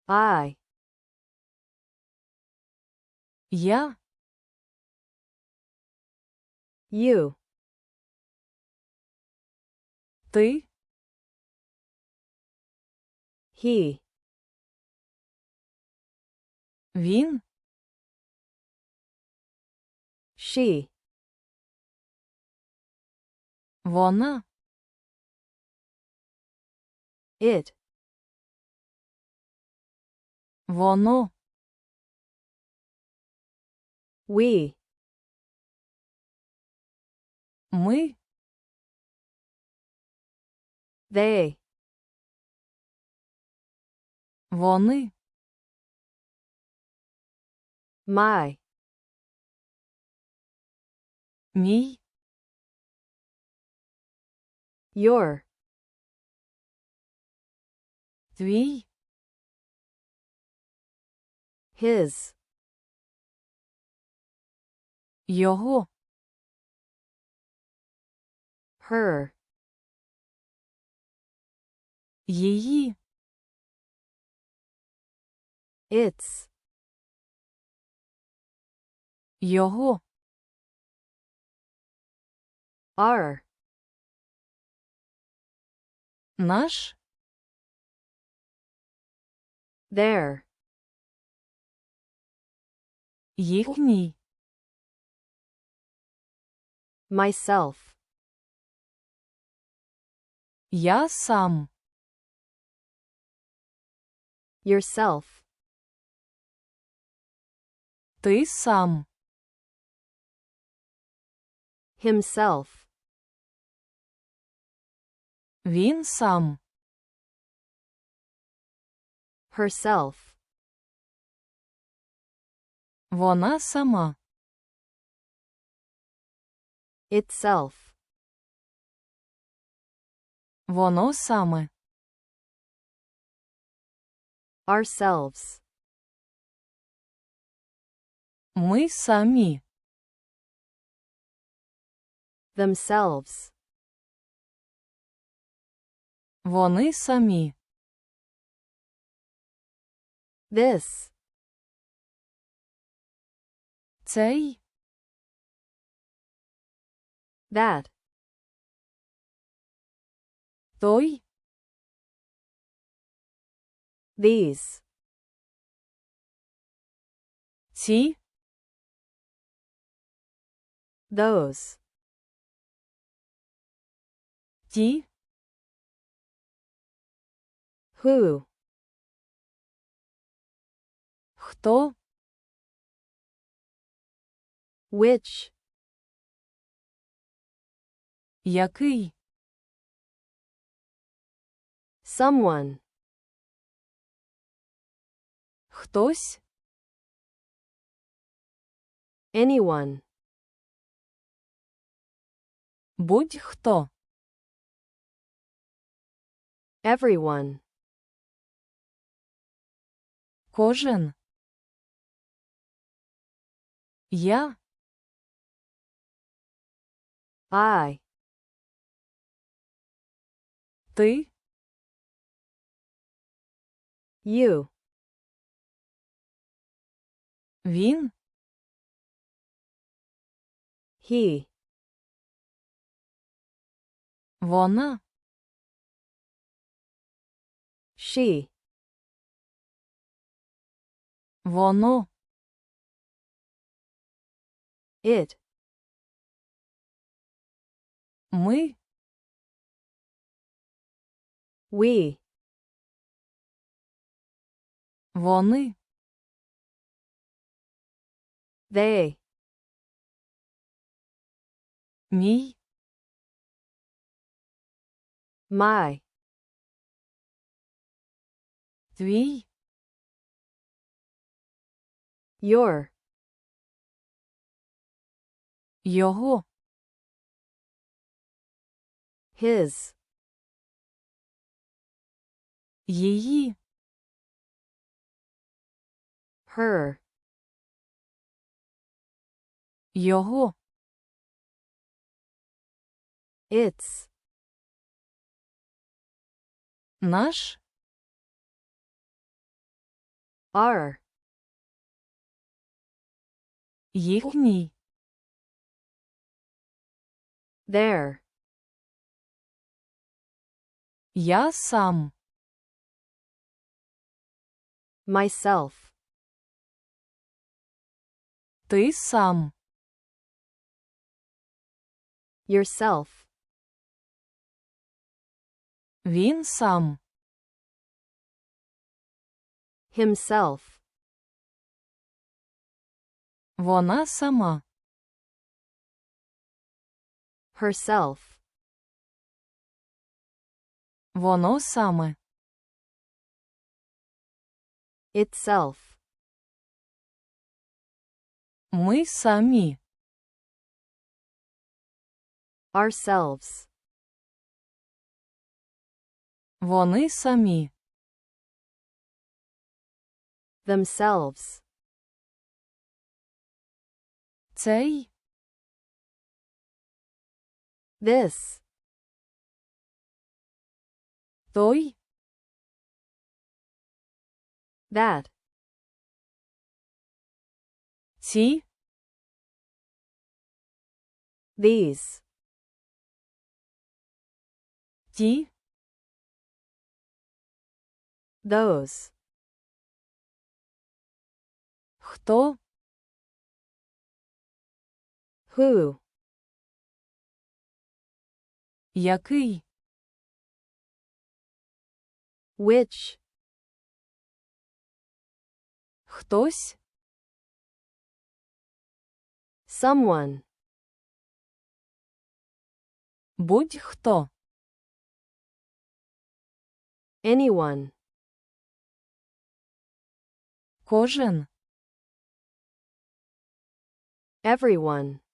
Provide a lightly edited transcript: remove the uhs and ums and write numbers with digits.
I. Я. You. Ти. He. Він. She. Вона. It. Воно. We. Ми. They. Вони. My. Мій. Your. Твій. His. Його. Her. Її. Its. Його. Our. Наш. Their. Їхній. Myself. Я сам. Yourself. Ти сам. Himself. Він сам. Herself. Вона сама. Itself. Воно саме. Ourselves. Ми самі. Themselves. Вони самі. This. Цей. That. Той. These. Ці. Those. Ті. Who. Хто. Which. Який. Someone. Хтось. Anyone. Будь-хто. Everyone. Кожен. Я. I. Ти. You. Він. He. Вона. She. Воно. It. Ми. We. Вони. They. Мій. My. Твій. Your. Його. His. Її. Her. Його. Its. Наш. Our. їхній, Their. я сам, Myself. ти сам, Yourself. він сам, Himself. вона сама, Herself. воно саме, Itself. ми самі, Ourselves. вони самі, Themselves. цей, This. той, That. ці, These. ті, Those. хто, Who. який, Which. хтось, Someone. будь-хто, Anyone. кожен, Everyone.